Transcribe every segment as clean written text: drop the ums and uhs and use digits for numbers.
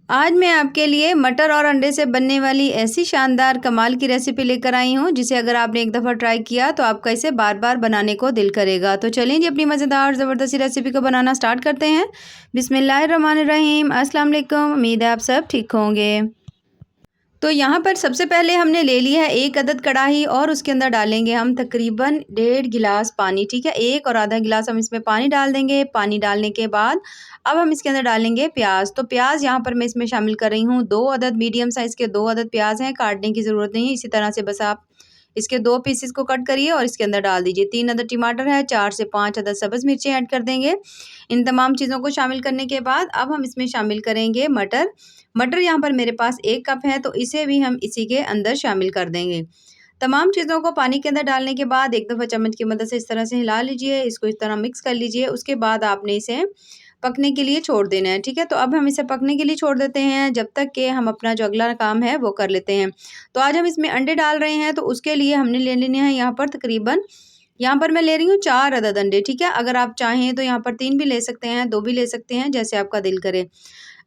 आज मैं आपके लिए मटर और अंडे से बनने वाली ऐसी शानदार कमाल की रेसिपी लेकर आई हूँ जिसे अगर आपने एक दफ़ा ट्राई किया तो आपका इसे बार बार बनाने को दिल करेगा। तो चलिए जी अपनी मज़ेदार ज़बरदस्ती रेसिपी को बनाना स्टार्ट करते हैं। बिस्मिल्लाहिर्रहमानिर्रहीम, अस्सलाम वालेकुम। उम्मीद है आप सब ठीक होंगे। तो यहाँ पर सबसे पहले हमने ले लिया है 1 अदद कढ़ाई और उसके अंदर डालेंगे हम तकरीबन 1.5 गिलास पानी। ठीक है, 1 और आधा गिलास हम इसमें पानी डाल देंगे। पानी डालने के बाद अब हम इसके अंदर डालेंगे प्याज। तो प्याज यहाँ पर मैं इसमें शामिल कर रही हूँ 2 अदद मीडियम साइज़ के 2 अदद प्याज हैं, काटने की ज़रूरत नहीं है। इसी तरह से बस आप इसके 2 पीसेस को कट करिए और इसके अंदर डाल दीजिए। 3 अदद टमाटर है, 4 से 5 अदद सब्ज़ मिर्चें ऐड कर देंगे। इन तमाम चीज़ों को शामिल करने के बाद अब हम इसमें शामिल करेंगे मटर। मटर यहाँ पर मेरे पास 1 कप है, तो इसे भी हम इसी के अंदर शामिल कर देंगे। तमाम चीज़ों को पानी के अंदर डालने के बाद एक दफ़ा चम्मच की मदद से इस तरह से हिला लीजिए, इसको इस तरह मिक्स कर लीजिए। उसके बाद आपने इसे पकने के लिए छोड़ देना है, ठीक है? तो अब हम इसे पकने के लिए छोड़ देते हैं जब तक कि हम अपना जो अगला काम है वो कर लेते हैं। तो आज हम इसमें अंडे डाल रहे हैं, तो उसके लिए हमने ले लेने हैं यहाँ पर तकरीबन यहाँ पर मैं ले रही हूँ 4 अदद अंडे, ठीक है? अगर आप चाहें तो यहाँ पर 3 भी ले सकते हैं, 2 भी ले सकते हैं, जैसे आपका दिल करे।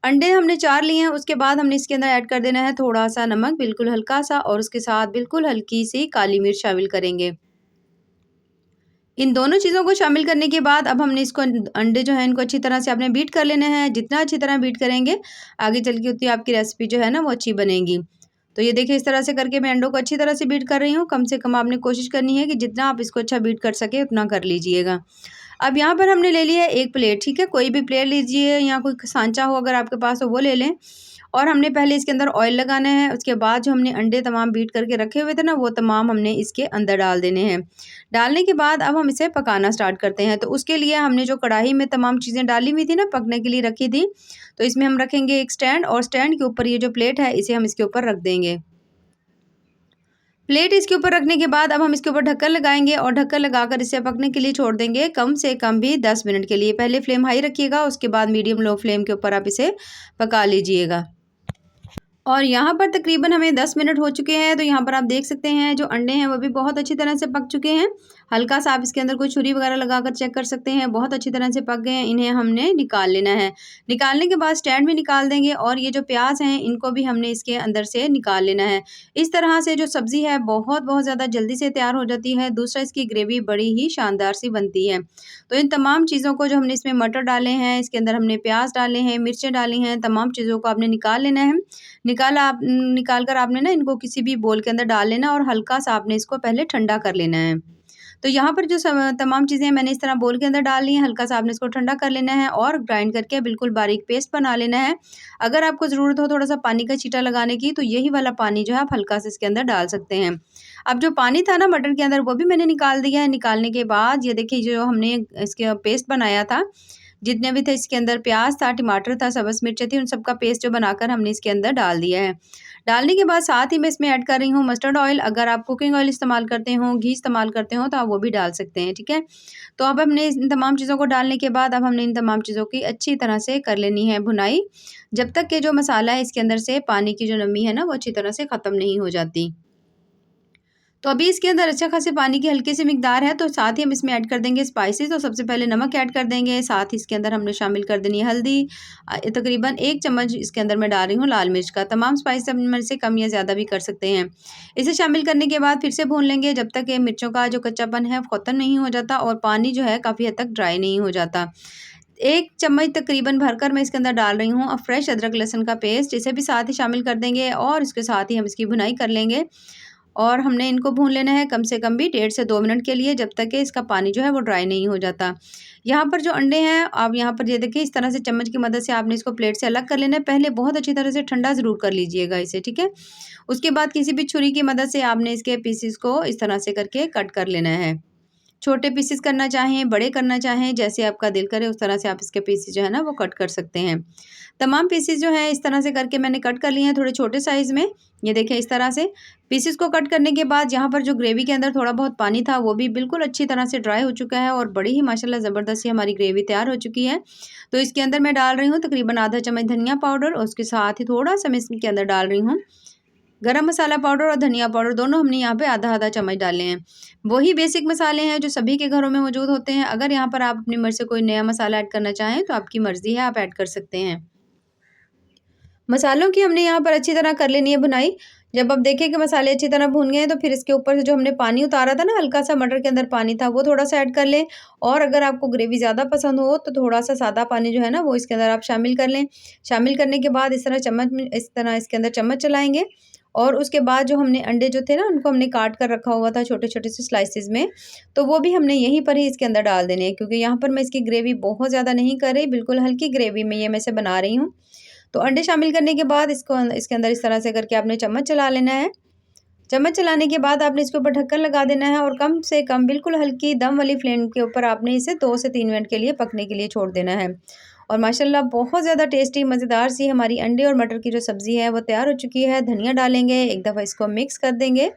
अंडे हमने 4 लिए हैं, उसके बाद हमने इसके अंदर ऐड कर देना है थोड़ा-सा नमक, बिल्कुल हल्का-सा, और उसके साथ बिल्कुल हल्की-सी काली मिर्च शामिल करेंगे। इन दोनों चीज़ों को शामिल करने के बाद अब हमने इसको अंडे जो हैं इनको अच्छी तरह से आपने बीट कर लेने हैं। जितना अच्छी तरह बीट करेंगे, आगे चल के उतनी आपकी रेसिपी जो है ना वो अच्छी बनेगी। तो ये देखिए इस तरह से करके मैं अंडों को अच्छी तरह से बीट कर रही हूँ। कम से कम आपने कोशिश करनी है कि जितना आप इसको अच्छा बीट कर सकें उतना कर लीजिएगा। अब यहाँ पर हमने ले लिया है 1 प्लेट, ठीक है? कोई भी प्लेट लीजिए या कोई सांचा हो अगर आपके पास तो वो ले लें। और हमने पहले इसके अंदर ऑयल लगाना है, उसके बाद जो हमने अंडे तमाम बीट करके रखे हुए थे ना, वो तमाम हमने इसके अंदर डाल देने हैं। डालने के बाद अब हम इसे पकाना स्टार्ट करते हैं। तो उसके लिए हमने जो कढ़ाई में तमाम चीज़ें डाली हुई थी ना, पकने के लिए रखी थी, तो इसमें हम रखेंगे एक स्टैंड, और स्टैंड के ऊपर ये जो प्लेट है, इसे हम इसके ऊपर रख देंगे। प्लेट इसके ऊपर रखने के बाद अब हम इसके ऊपर ढक्कन लगाएँगे और ढक्कन लगाकर इसे पकने के लिए छोड़ देंगे कम से कम भी 10 मिनट के लिए। पहले फ्लेम हाई रखिएगा, उसके बाद मीडियम लो फ्लेम के ऊपर आप इसे पका लीजिएगा। और यहाँ पर तकरीबन हमें 10 मिनट हो चुके हैं, तो यहाँ पर आप देख सकते हैं जो अंडे हैं वो भी बहुत अच्छी तरह से पक चुके हैं। हल्का-सा आप इसके अंदर कोई छुरी वगैरह लगाकर चेक कर सकते हैं, बहुत अच्छी तरह से पक गए हैं। इन्हें हमने निकाल लेना है। निकालने के बाद स्टैंड भी निकाल देंगे और ये जो प्याज़ हैं इनको भी हमने इसके अंदर से निकाल लेना है। इस तरह से जो सब्ज़ी है बहुत ज़्यादा जल्दी से तैयार हो जाती है। दूसरा इसकी ग्रेवी बड़ी ही शानदार सी बनती है। तो इन तमाम चीज़ों को जो हमने इसमें मटर डाले हैं, इसके अंदर हमने प्याज़ डाले हैं, मिर्चें डाली हैं, तमाम चीज़ों को आपने निकाल लेना है। निकाल कर आपने ना इनको किसी भी बोल के अंदर डाल लेना और हल्का-सा आपने इसको पहले ठंडा कर लेना है। तो यहाँ पर जो तमाम चीज़ें मैंने इस तरह बोल के अंदर डाल ली हैं, हल्का-सा आपने इसको ठंडा कर लेना है और ग्राइंड करके बिल्कुल बारीक पेस्ट बना लेना है। अगर आपको ज़रूरत हो थोड़ा-सा पानी का छींटा लगाने की, तो यही वाला पानी जो है आप हल्का-सा इसके अंदर डाल सकते हैं। अब जो पानी था ना मटर के अंदर, वो भी मैंने निकाल दिया है। निकालने के बाद ये देखिए जो हमने इसके पेस्ट बनाया था, जितने भी थे इसके अंदर प्याज़ था, टमाटर था, सब्ज़ मिर्चें थी, उन सब का पेस्ट जो बनाकर हमने इसके अंदर डाल दिया है। डालने के बाद साथ ही मैं इसमें ऐड कर रही हूँ मस्टर्ड ऑयल। अगर आप कुकिंग ऑयल इस्तेमाल करते हो, घी इस्तेमाल करते हो, तो आप वो भी डाल सकते हैं, ठीक है? तो अब हमने इन तमाम चीज़ों को डालने के बाद अब हमने इन तमाम चीज़ों की अच्छी तरह से कर लेनी है भुनाई, जब तक कि जो मसाला है इसके अंदर से पानी की जो नमी है ना, वो अच्छी तरह से ख़त्म नहीं हो जाती। तो अभी इसके अंदर अच्छा खासे पानी की हल्की सी मिकदार है, तो साथ ही हम इसमें ऐड कर देंगे स्पाइसेस। तो सबसे पहले नमक ऐड कर देंगे, साथ ही इसके अंदर हमने शामिल कर देनी है हल्दी। तकरीबन 1 चम्मच इसके अंदर मैं डाल रही हूँ लाल मिर्च का। तमाम स्पाइस हम में से कम या ज़्यादा भी कर सकते हैं। इसे शामिल करने के बाद फिर से भून लेंगे जब तक ये मिर्चों का जो कच्चापन है वो ख़त्म नहीं हो जाता और पानी जो है काफ़ी हद तक ड्राई नहीं हो जाता। 1 चम्मच तकरीबन भरकर मैं इसके अंदर डाल रही हूँ फ्रेश अदरक लहसुन का पेस्ट, इसे भी साथ ही शामिल कर देंगे और इसके साथ ही हम इसकी भुनाई कर लेंगे। और हमने इनको भून लेना है कम से कम भी 1.5 से 2 मिनट के लिए, जब तक कि इसका पानी जो है वो ड्राई नहीं हो जाता। यहाँ पर जो अंडे हैं, आप यहाँ पर ये देखिए इस तरह से चम्मच की मदद से आपने इसको प्लेट से अलग कर लेना है। पहले बहुत अच्छी तरह से ठंडा ज़रूर कर लीजिएगा इसे, ठीक है? उसके बाद किसी भी छुरी की मदद से आपने इसके पीसेस को इस तरह से करके कट कर लेना है। छोटे पीसेस करना चाहें, बड़े करना चाहें, जैसे आपका दिल करे उस तरह से आप इसके पीसेस जो है ना वो कट कर सकते हैं। तमाम पीसेस जो हैं इस तरह से करके मैंने कट कर लिए हैं थोड़े छोटे साइज़ में। ये देखिए इस तरह से पीसेस को कट करने के बाद यहाँ पर जो ग्रेवी के अंदर थोड़ा बहुत पानी था वो भी बिल्कुल अच्छी तरह से ड्राई हो चुका है और बड़ी ही माशाल्लाह ज़बरदस्त सी हमारी ग्रेवी तैयार हो चुकी है। तो इसके अंदर मैं डाल रही हूँ तकरीबन आधा चम्मच धनिया पाउडर और उसके साथ ही थोड़ा-सा मैं इसके अंदर डाल रही हूँ गरम मसाला पाउडर और धनिया पाउडर, दोनों हमने यहाँ पे आधा-आधा चम्मच डाले हैं। वही बेसिक मसाले हैं जो सभी के घरों में मौजूद होते हैं। अगर यहाँ पर आप अपनी मर्ज़ी से कोई नया मसाला ऐड करना चाहें तो आपकी मर्ज़ी है, आप ऐड कर सकते हैं। मसालों की हमने यहाँ पर अच्छी तरह कर लेनी है भुनाई। जब आप देखें कि मसाले अच्छी तरह भून गए हैं तो फिर इसके ऊपर से जो हमने पानी उतारा था ना, हल्का-सा मटर के अंदर पानी था, वो थोड़ा-सा ऐड कर लें। और अगर आपको ग्रेवी ज़्यादा पसंद हो तो थोड़ा-सा सादा पानी जो है ना वो इसके अंदर आप शामिल कर लें। शामिल करने के बाद इस तरह इसके अंदर चम्मच चलाएँगे और उसके बाद जो हमने अंडे जो थे ना उनको हमने काट कर रखा हुआ था छोटे-छोटे से स्लाइसेस में, तो वो भी हमने यहीं पर ही इसके अंदर डाल देने हैं, क्योंकि यहाँ पर मैं इसकी ग्रेवी बहुत ज़्यादा नहीं कर रही, बिल्कुल हल्की ग्रेवी में ये मैं इसे बना रही हूँ। तो अंडे शामिल करने के बाद इसके अंदर इस तरह से करके आपने चम्मच चला लेना है। चम्मच चलाने के बाद आपने इसके ऊपर ढक्कन लगा देना है और कम से कम बिल्कुल हल्की दम वाली फ्लेम के ऊपर आपने इसे 2 से 3 मिनट के लिए पकने के लिए छोड़ देना है। और माशाल्लाह बहुत ज़्यादा टेस्टी मज़ेदार सी हमारी अंडे और मटर की जो सब्ज़ी है वो तैयार हो चुकी है। धनिया डालेंगे, एक दफ़ा इसको मिक्स कर देंगे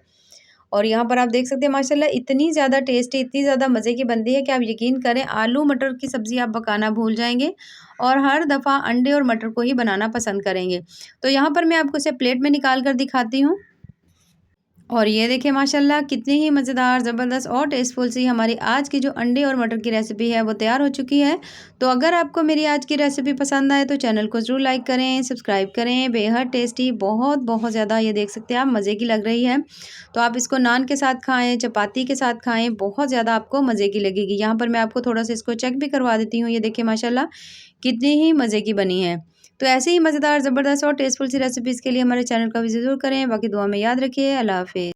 और यहाँ पर आप देख सकते हैं माशाल्लाह इतनी ज़्यादा टेस्टी, इतनी ज़्यादा मज़े की बनती है कि आप यकीन करें आलू मटर की सब्ज़ी आप पकाना भूल जाएँगे और हर दफ़ा अंडे और मटर को ही बनाना पसंद करेंगे। तो यहाँ पर मैं आपको इसे प्लेट में निकाल कर दिखाती हूँ। और ये देखिए माशाल्लाह कितनी ही मज़ेदार, ज़बरदस्त और टेस्टफुल सी हमारी आज की जो अंडे और मटर की रेसिपी है वो तैयार हो चुकी है। तो अगर आपको मेरी आज की रेसिपी पसंद आए तो चैनल को ज़रूर लाइक करें, सब्सक्राइब करें। बेहद टेस्टी, बहुत बहुत ज़्यादा ये देख सकते हैं आप मज़े की लग रही है। तो आप इसको नान के साथ खाएँ, चपाती के साथ खाएँ, बहुत ज़्यादा आपको मज़े की लगेगी। यहाँ पर मैं आपको थोड़ा-सा इसको चेक भी करवा देती हूँ। ये देखिए माशाल्लाह कितनी ही मज़े की बनी है। तो ऐसे ही मज़ेदार, ज़बरदस्त और टेस्टफुल सी रेसिपीज़ के लिए हमारे चैनल का विज़िट ज़रूर करें। बाकी दुआ में याद रखिए। अल्लाह हाफ़िज़।